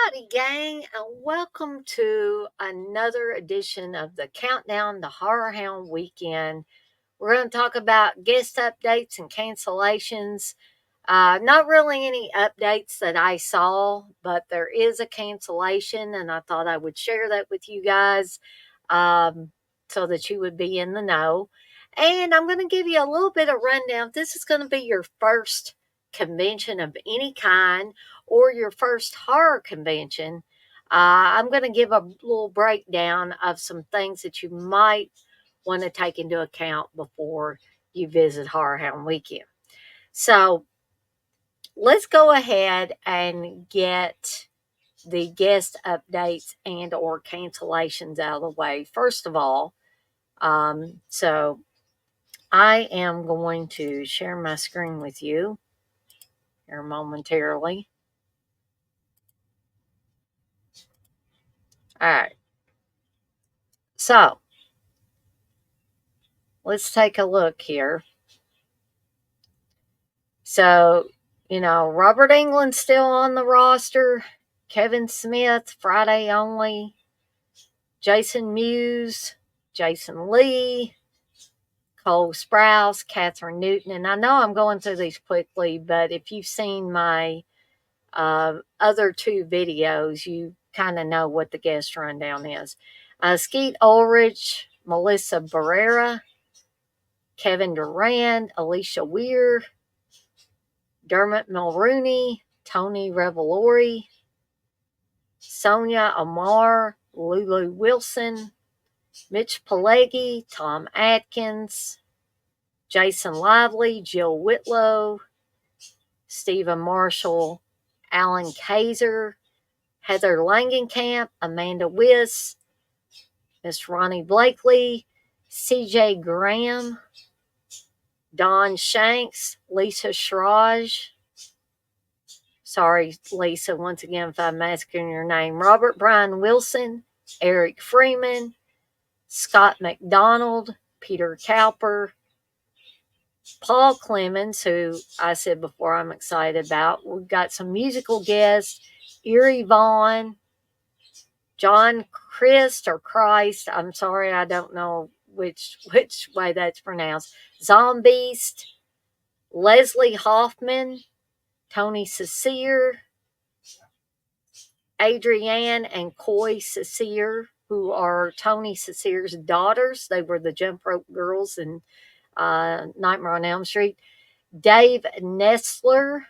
Howdy, gang, and welcome to another edition of the Countdown to Horror Hound Weekend. We're going to talk about guest updates and cancellations. Not really any updates that I saw, but there is a cancellation, and I thought I would share that with you guys um, so that you would be in the know. And I'm going to give you a little bit of rundown. This is going to be your first convention of any kind or your first horror convention. I'm going to give a little breakdown of some things that you might want to take into account before you visit Horror Hound Weekend. So let's go ahead and get the guest updates and or cancellations out of the way. First of all, so I am going to share my screen with you here momentarily. All right. So let's take a look here. So, Robert England's still on the roster. Kevin Smith, Friday only. Jason Mewes, Jason Lee, Cole Sprouse, Catherine Newton. And I know I'm going through these quickly, but if you've seen my other two videos, you kind of know what the guest rundown is. Skeet Ulrich, Melissa Barrera, Kevin Durand, Alicia Weir, Dermot Mulrooney, Tony Revolori, Sonia Amar, Lulu Wilson, Mitch Pileggi, Tom Atkins, Jason Lively, Jill Whitlow, Stephen Marshall, Alan Kaiser, Heather Langenkamp, Amanda Wiss, Miss Ronnie Blakely, CJ Graham, Don Shanks, Lisa Schrage. Sorry, Lisa, once again, if I'm masking your name. Robert Brian Wilson, Eric Freeman, Scott McDonald, Peter Cowper, Paul Clemens, who I said before I'm excited about. We've got some musical guests, Erie Vaughn, John Christ or Christ. I'm sorry, I don't know which way that's pronounced. Zombeast, Leslie Hoffman, Tony Cecere, Adrienne and Coy Cecere, who are Tony Cecere's daughters. They were the Jump Rope Girls in Nightmare on Elm Street. Dave Nestler.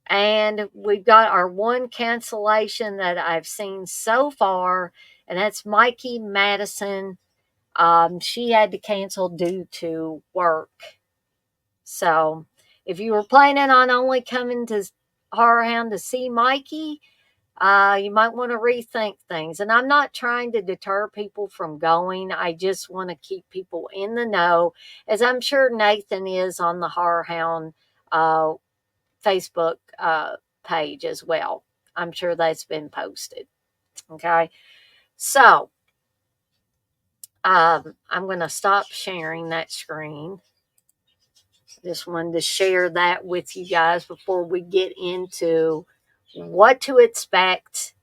And we've got our one cancellation that I've seen so far, and that's Mikey Madison. She had to cancel due to work. So if you were planning on only coming to Horror Hound to see Mikey, you might want to rethink things. And I'm not trying to deter people from going. I just want to keep people in the know, as I'm sure Nathan is on the Horror Hound Facebook page as well. I'm sure that's been posted. Okay. So I'm going to stop sharing that screen. Just wanted to share that with you guys before we get into what to expect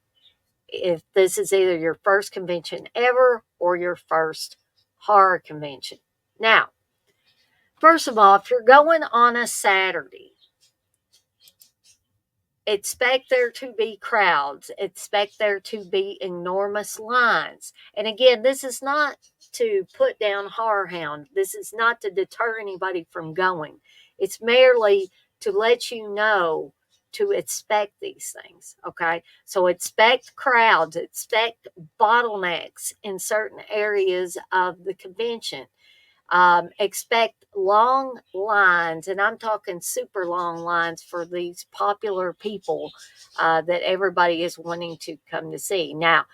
if this is either your first convention ever or your first horror convention. Now, first of all, if you're going on a Saturday, expect there to be crowds, expect there to be enormous lines. And again, this is not to put down Horror Hound. This is not to deter anybody from going. It's merely to let you know to expect these things. Okay. So expect crowds, expect bottlenecks in certain areas of the convention. Expect long lines, and I'm talking super long lines for these popular people that everybody is wanting to come to see. Now,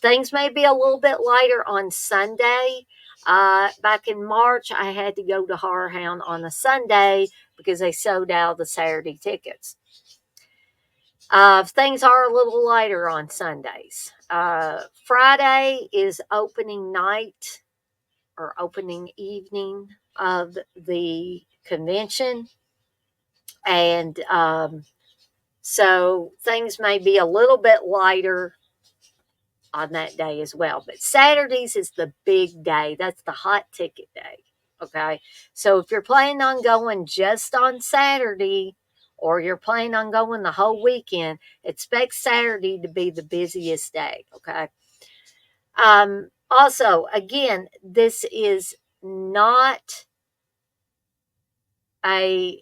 things may be a little bit lighter on Sunday. Back in March, I had to go to Horror Hound on a Sunday because they sold out the Saturday tickets. Things are a little lighter on Sundays. Friday is opening night or opening evening of the convention. And So things may be a little bit lighter on that day as well. But Saturdays is the big day. That's the hot ticket day. Okay. So if you're planning on going just on Saturday or you're planning on going the whole weekend, expect Saturday to be the busiest day. Okay. Also, again, this is not a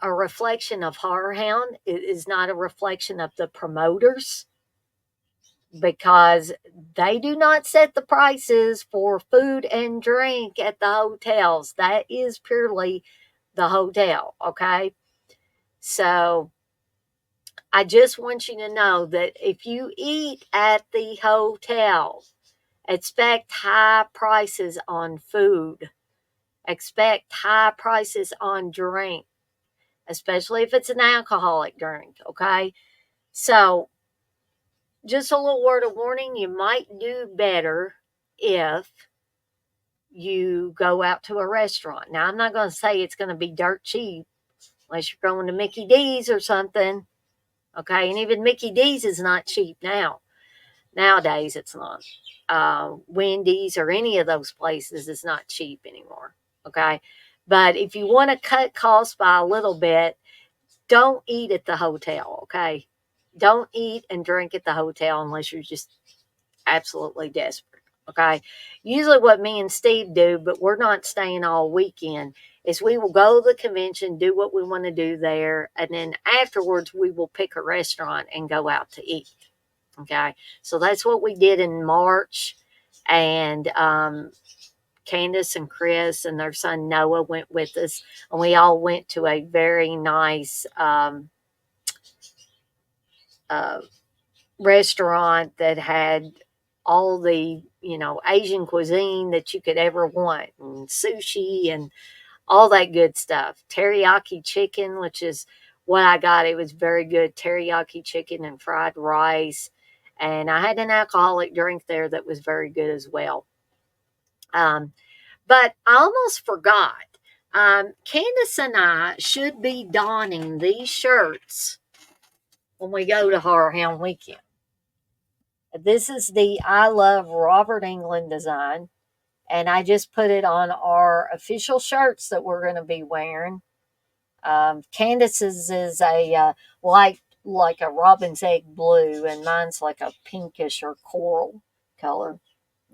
reflection of Horror Hound. It is not a reflection of the promoters because they do not set the prices for food and drink at the hotels. That is purely the hotel, okay? So I just want you to know that if you eat at the hotel, expect high prices on food, expect high prices on drink, especially if it's an alcoholic drink, okay? So just a little word of warning, you might do better if you go out to a restaurant. Now, I'm not going to say it's going to be dirt cheap unless you're going to Mickey D's or something. Okay. And even Mickey D's is not cheap now. Nowadays, it's not. Wendy's or any of those places is not cheap anymore. Okay. But if you want to cut costs by a little bit, don't eat at the hotel. Okay. Don't eat and drink at the hotel unless you're just absolutely desperate. Okay. Usually, what me and Steve do, but we're not staying all weekend, is we will go to the convention, do what we want to do there, and then afterwards, we will pick a restaurant and go out to eat. Okay. So that's what we did in March. And Candace and Chris and their son Noah went with us, and we all went to a very nice uh, restaurant that had all the Asian cuisine that you could ever want, and sushi and all that good stuff. Teriyaki chicken, which is what I got. It was very good. Teriyaki chicken and fried rice. And I had an alcoholic drink there that was very good as well. Um, but I almost forgot. Candace and I should be donning these shirts when we go to Horror Hound Weekend. This is the I Love Robert England design, and I just put it on our official shirts that we're going to be wearing. Candace's is a light, like a robin's egg blue, and mine's like a pinkish or coral color.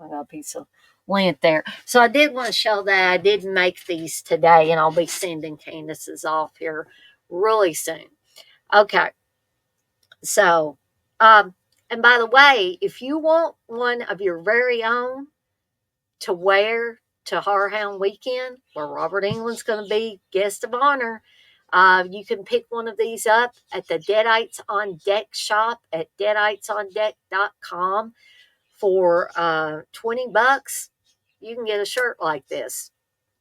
I got a piece of lint there. So I did want to show that I did make these today, and I'll be sending Candace's off here really soon. Okay, so and by the way, if you want one of your very own to wear to Horror Hound Weekend, where Robert England's going to be guest of honor, you can pick one of these up at the Deadites on Deck shop at deaditesondeck.com for $20. You can get a shirt like this,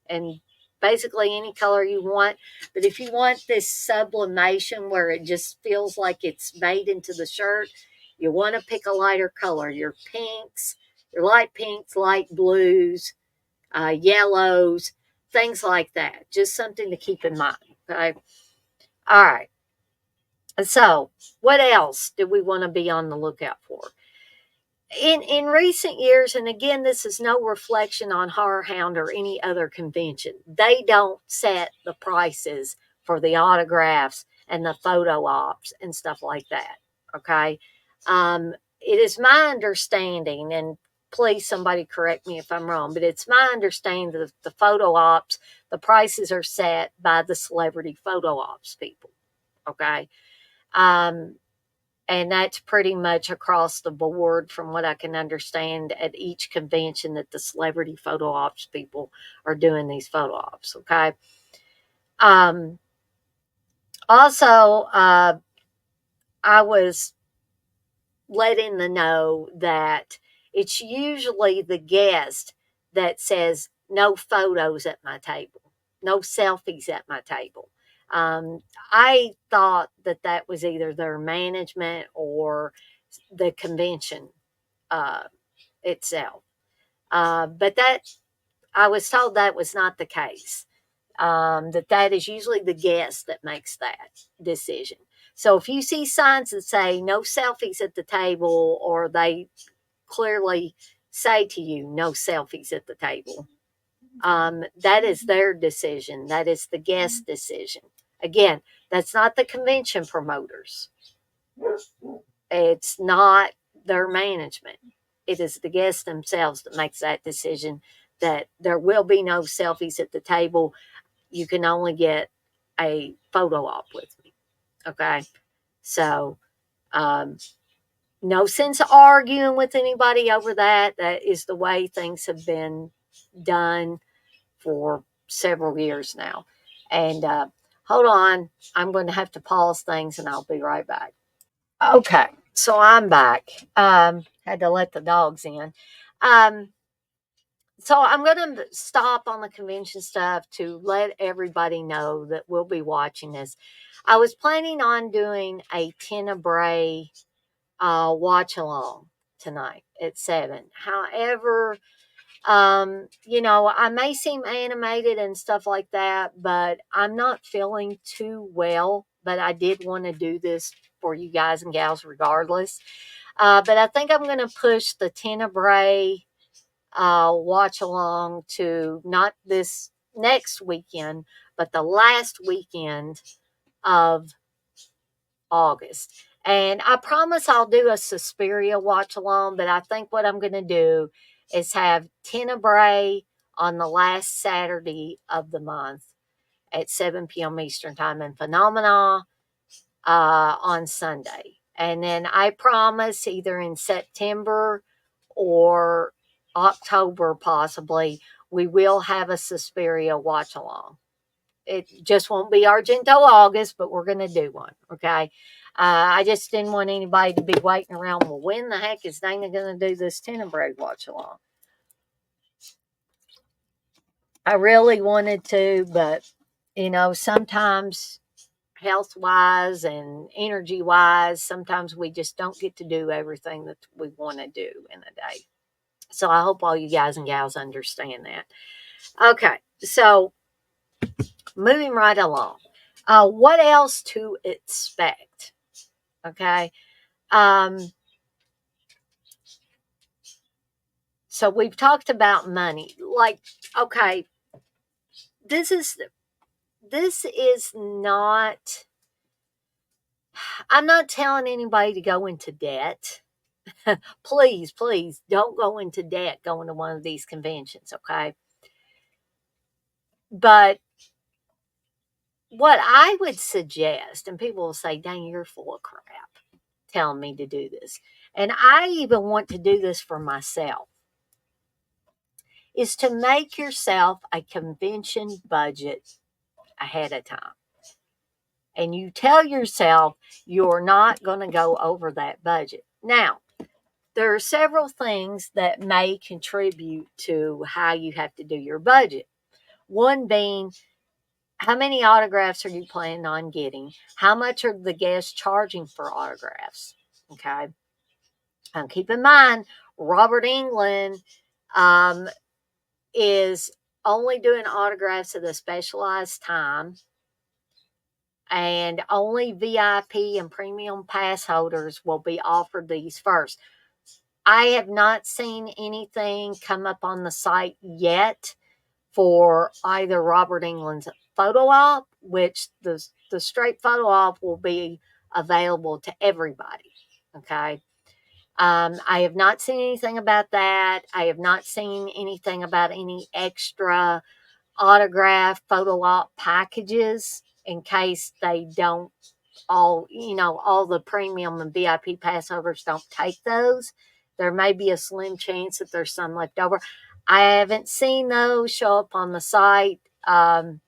and basically any color you want. But if you want this sublimation where it just feels like it's made into the shirt, you want to pick a lighter color. Your pinks, your light pinks, light blues, yellows, things like that. Just something to keep in mind. Okay. All right. So, what else do we want to be on the lookout for? In recent years, and again, this is no reflection on Horror Hound or any other convention, they don't set the prices for the autographs and the photo ops and stuff like that. Okay. It is my understanding, and please somebody correct me if I'm wrong, but it's my understanding that the photo ops, the prices are set by the celebrity photo ops people. Okay. Um, and that's pretty much across the board from what I can understand at each convention that the celebrity photo ops people are doing these photo ops. Okay. Um, also, I was let in the know that it's usually the guest that says no photos at my table, no selfies at my table. I thought that that was either their management or the convention uh, itself. But that I was told that was not the case. That is usually the guest that makes that decision. So if you see signs that say no selfies at the table, or they clearly say to you no selfies at the table, that is their decision. That is the guest decision. Again, that's not the convention promoters. It's not their management. It is the guests themselves that makes that decision, that there will be no selfies at the table. You can only get a photo op with me. Okay. So, um, no sense arguing with anybody over that. That is the way things have been done for several years now. And hold on, I'm going to have to pause things and I'll be right back. Okay, so I'm back. Had to let the dogs in. Um, so I'm going to stop on the convention stuff to let everybody know that we'll be watching this. I was planning on doing a Tenebrae watch along tonight at 7. However, I may seem animated and stuff like that, but I'm not feeling too well. But I did want to do this for you guys and gals regardless. But I think I'm going to push the Tenebrae watch along to not this next weekend, but the last weekend of August. And I promise I'll do a Suspiria watch along, but I think what I'm going to do is have Tenebrae on the last Saturday of the month at 7 p.m. Eastern Time, and Phenomena on Sunday. And then I promise either in September or October, possibly, we will have a Suspiria watch along. It just won't be Argento August, but we're going to do one. Okay. I just didn't want anybody to be waiting around. Well, when the heck is Dana going to do this Tenebrae watch along? I really wanted to, but sometimes health wise and energy wise, sometimes we just don't get to do everything that we want to do in a day. So I hope all you guys and gals understand that. Okay. So moving right along. What else to expect? Okay. Um, so we've talked about money. Like, okay, this is not, I'm not telling anybody to go into debt. Please, please don't go into debt going to one of these conventions, okay? But what I would suggest, and people will say, dang, you're full of crap telling me to do this. And I even want to do this for myself, is to make yourself a convention budget ahead of time. And you tell yourself you're not going to go over that budget. Now, there are several things that may contribute to how you have to do your budget. One being, how many autographs are you planning on getting? How much are the guests charging for autographs? Okay. Keep in mind, Robert England is only doing autographs at a specialized time, and only VIP and premium pass holders will be offered these first. I have not seen anything come up on the site yet for either Robert England's photo op, which the straight photo op will be available to everybody. Okay. I have not seen anything about that. I have not seen anything about any extra autograph photo op packages in case they don't all the premium and VIP pass holders don't take those. There may be a slim chance that there's some left over. I haven't seen those show up on the site. I'm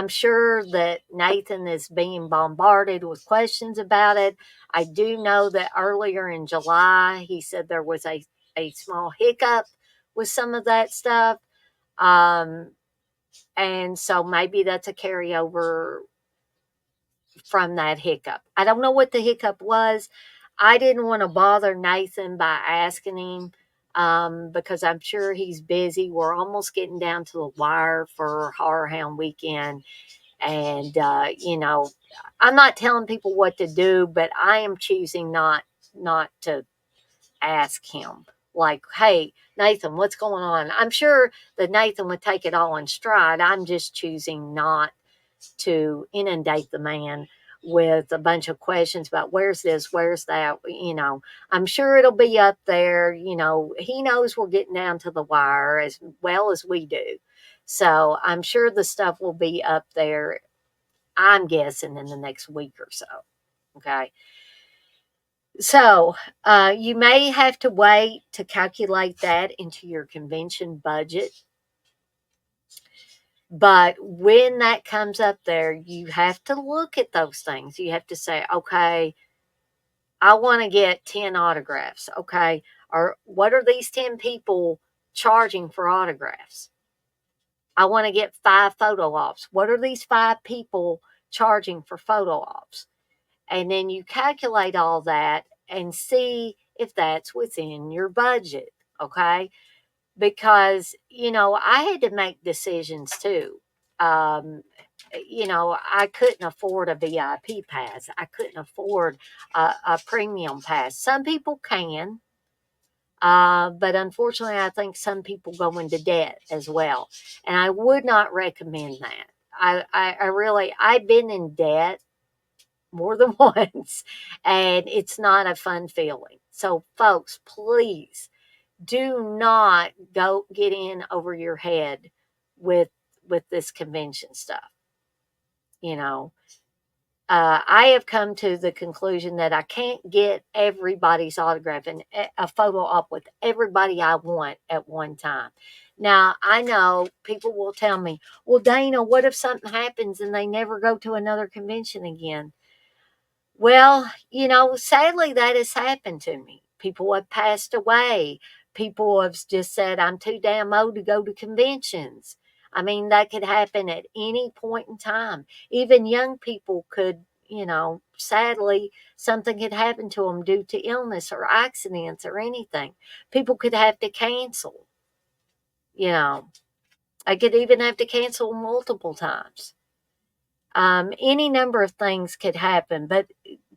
sure that Nathan is being bombarded with questions about it. I do know that earlier in July, he said there was a small hiccup with some of that stuff. And so maybe that's a carryover from that hiccup. I don't know what the hiccup was. I didn't want to bother Nathan by asking him because I'm sure he's busy. We're almost getting down to the wire for Horror Hound weekend. And, I'm not telling people what to do, but I am choosing not to ask him, like, hey, Nathan, what's going on? I'm sure that Nathan would take it all in stride. I'm just choosing not to inundate the man with a bunch of questions about where's this, where's that. I'm sure it'll be up there. He knows we're getting down to the wire as well as we do. So I'm sure the stuff will be up there, I'm guessing, in the next week or so. Okay. So you may have to wait to calculate that into your convention budget. But when that comes up there, you have to look at those things. You have to say, okay, I want to get 10 autographs. Okay. Or what are these 10 people charging for autographs? I want to get 5 photo ops. What are these 5 people charging for photo ops? And then you calculate all that and see if that's within your budget. Okay. Because, I had to make decisions too. I couldn't afford a VIP pass. I couldn't afford a premium pass. Some people can, but unfortunately, I think some people go into debt as well. And I would not recommend that. I've been in debt more than once, and it's not a fun feeling. So, folks, please do not go get in over your head with this convention stuff. You know, I have come to the conclusion that I can't get everybody's autograph and a photo op with everybody I want at one time. Now, I know people will tell me, well, Dana, what if something happens and they never go to another convention again? Well, sadly, that has happened to me. People have passed away. People have just said, I'm too damn old to go to conventions. I mean, that could happen at any point in time. Even young people could, sadly, something could happen to them due to illness or accidents or anything. People could have to cancel, you know. I could even have to cancel multiple times. Any number of things could happen, but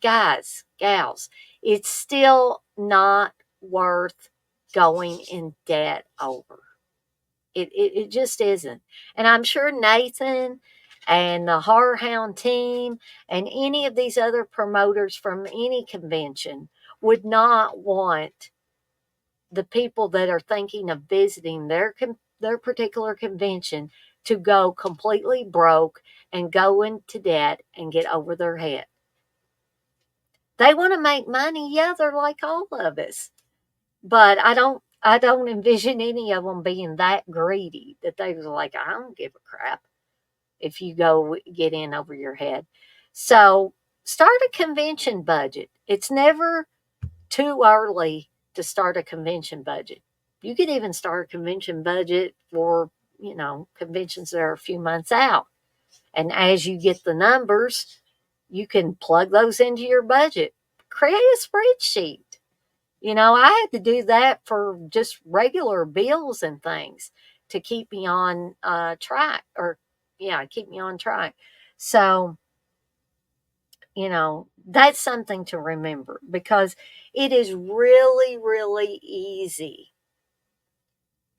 guys, gals, it's still not worth going in debt over. It just isn't. And I'm sure Nathan and the Horror Hound team and any of these other promoters from any convention would not want the people that are thinking of visiting their particular convention to go completely broke and go into debt and get over their head. They want to make money. Yeah, they're like all of us. But I don't envision any of them being that greedy that they was like, I don't give a crap if you go get in over your head. So start a convention budget. It's never too early to start a convention budget. You could even start a convention budget for, conventions that are a few months out. And as you get the numbers, you can plug those into your budget. Create a spreadsheet. I had to do that for just regular bills and things to keep me on track, or yeah, keep me on track. So, that's something to remember, because it is really, really easy,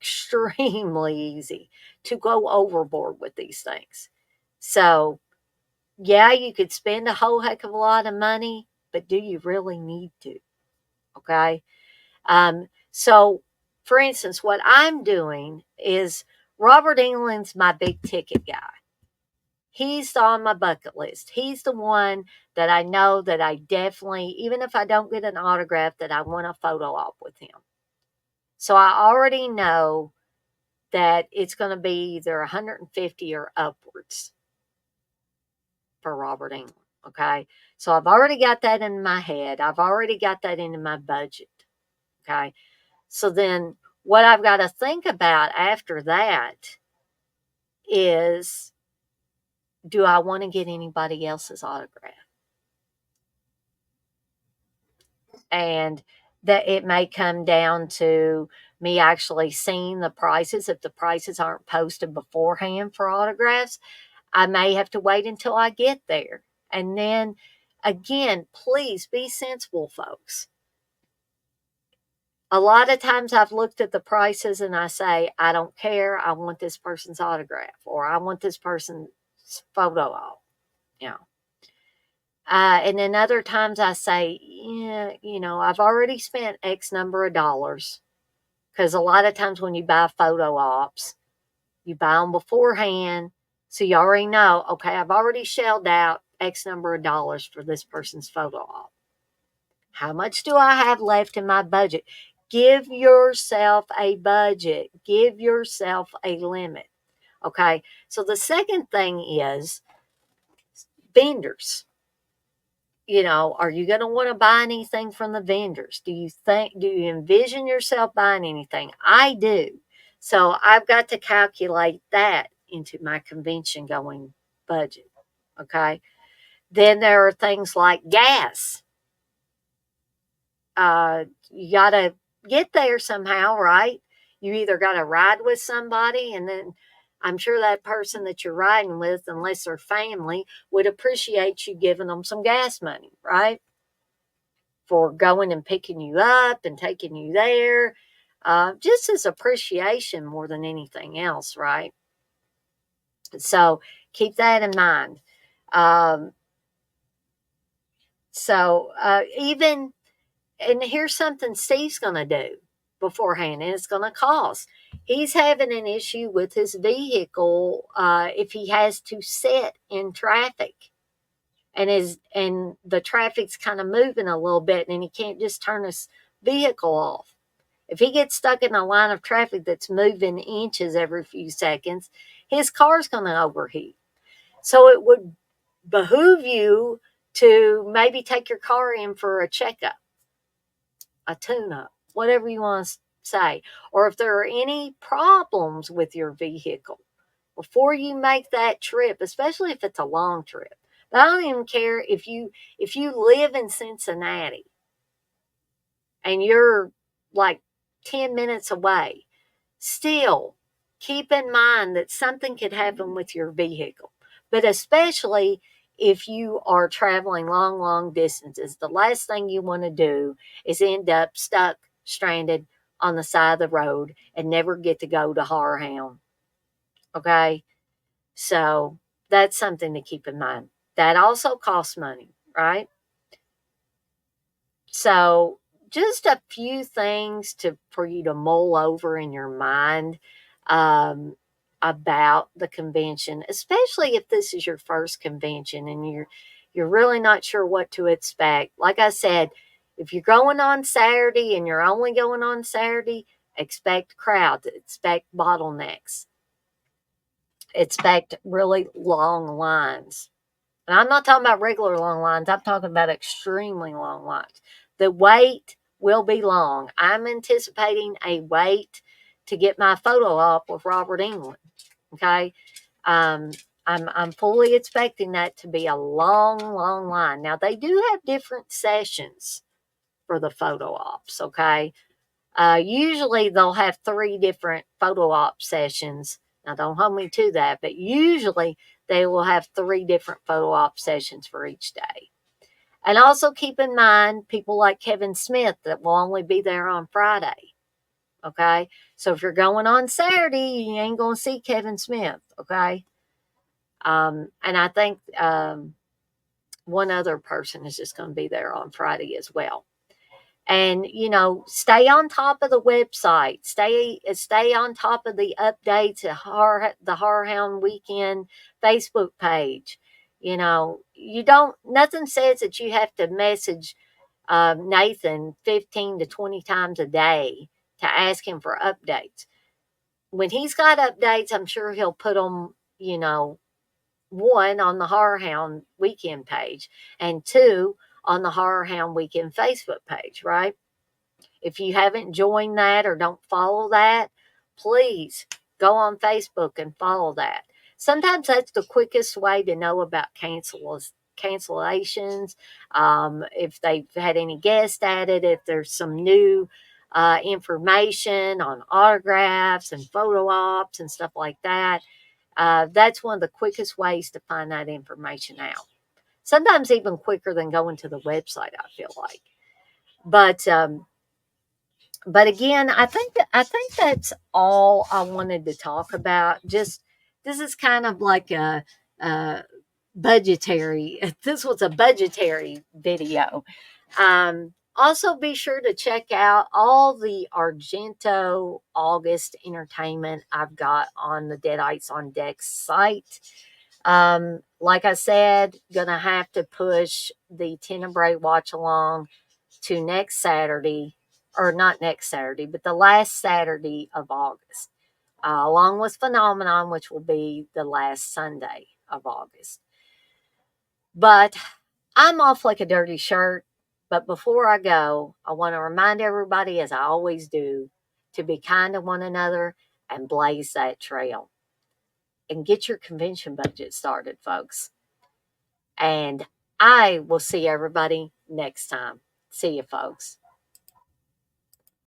extremely easy to go overboard with these things. So, yeah, you could spend a whole heck of a lot of money, but do you really need to? Okay. So, for instance, what I'm doing is Robert England's my big ticket guy. He's on my bucket list. He's the one that I know that I definitely, even if I don't get an autograph, that I want a photo op with him. So I already know that it's going to be either 150 or upwards for Robert England. Okay. So I've already got that in my head. I've already got that into my budget. Okay. So then what I've got to think about after that is, do I want to get anybody else's autograph? And that it may come down to me actually seeing the prices. If the prices aren't posted beforehand for autographs, I may have to wait until I get there. And then again, please be sensible, folks. A lot of times I've looked at the prices and I say, I don't care. I want this person's autograph, or I want this person's photo op, you know. And then other times I say, yeah, I've already spent X number of dollars. Because a lot of times when you buy photo ops, you buy them beforehand. So you already know, okay, I've already shelled out X number of dollars for this person's photo op. How much do I have left in my budget? Give yourself a budget. Give yourself a limit. Okay. So the second thing is vendors. Are you going to want to buy anything from the vendors? Do you envision yourself buying anything? I do. So I've got to calculate that into my convention going budget. Okay. Then there are things like gas. You got to get there somehow, right? You either got to ride with somebody, and then I'm sure that person that you're riding with, unless they're family, would appreciate you giving them some gas money, right? For going and picking you up and taking you there. Just as appreciation more than anything else, right? So keep that in mind. Um, even, and here's something Steve's going to do beforehand, and it's going to cost. He's having an issue with his vehicle if he has to sit in traffic. And the traffic's kind of moving a little bit, and he can't just turn his vehicle off. If he gets stuck in a line of traffic that's moving inches every few seconds, his car's going to overheat. So it would behoove you to maybe take your car in for a checkup, a tune-up, whatever you want to say. Or if there are any problems with your vehicle before you make that trip, especially if it's a long trip. But I don't even care if you live in Cincinnati and you're like 10 minutes away. Still, keep in mind that something could happen with your vehicle. But especially if you are traveling long, long distances, the last thing you want to do is end up stuck, stranded on the side of the road and never get to go to Horror Hound. Okay? So that's something to keep in mind. That also costs money, right? So just a few things for you to mull over in your mind about the convention, especially if this is your first convention and you're really not sure what to expect. Like I said, if you're going on Saturday and you're only going on Saturday, expect crowds, expect bottlenecks, expect really long lines. And I'm not talking about regular long lines. I'm talking about extremely long lines. The wait will be long. I'm anticipating a wait to get my photo op with Robert England. Okay. Um, I'm fully expecting that to be a long, long line. Now they do have different sessions for the photo ops. Okay. Usually they'll have 3 different photo op sessions. Now don't hold me to that, but usually they will have 3 different photo op sessions for each day. And also keep in mind people like Kevin Smith that will only be there on Friday. Okay. So if you're going on Saturday, you ain't going to see Kevin Smith. Okay. And I think one other person is just going to be there on Friday as well. And stay on top of the website, stay on top of the updates at the Horror Hound Weekend Facebook page. Nothing says that you have to message Nathan 15 to 20 times a day to ask him for updates. When he's got updates, I'm sure he'll put them, one on the Horror Hound Weekend page, and 2 on the Horror Hound Weekend Facebook page, right? If you haven't joined that or don't follow that, please go on Facebook and follow that. Sometimes that's the quickest way to know about cancellations, if they've had any guests added, if there's some new information on autographs and photo ops and stuff like that. That's one of the quickest ways to find that information out. Sometimes even quicker than going to the website, I feel like. But but again, I think that's all I wanted to talk about. Just this is kind of like a budgetary. This was a budgetary video. Also, be sure to check out all the Argento August entertainment I've got on the Deadites on Deck site. Like I said, gonna have to push the Tenebrae watch along to next Saturday, or not next Saturday, but the last Saturday of August, along with Phenomenon, which will be the last Sunday of August. But I'm off like a dirty shirt. But before I go, I want to remind everybody, as I always do, to be kind to one another and blaze that trail and get your convention budget started, folks. And I will see everybody next time. See you, folks.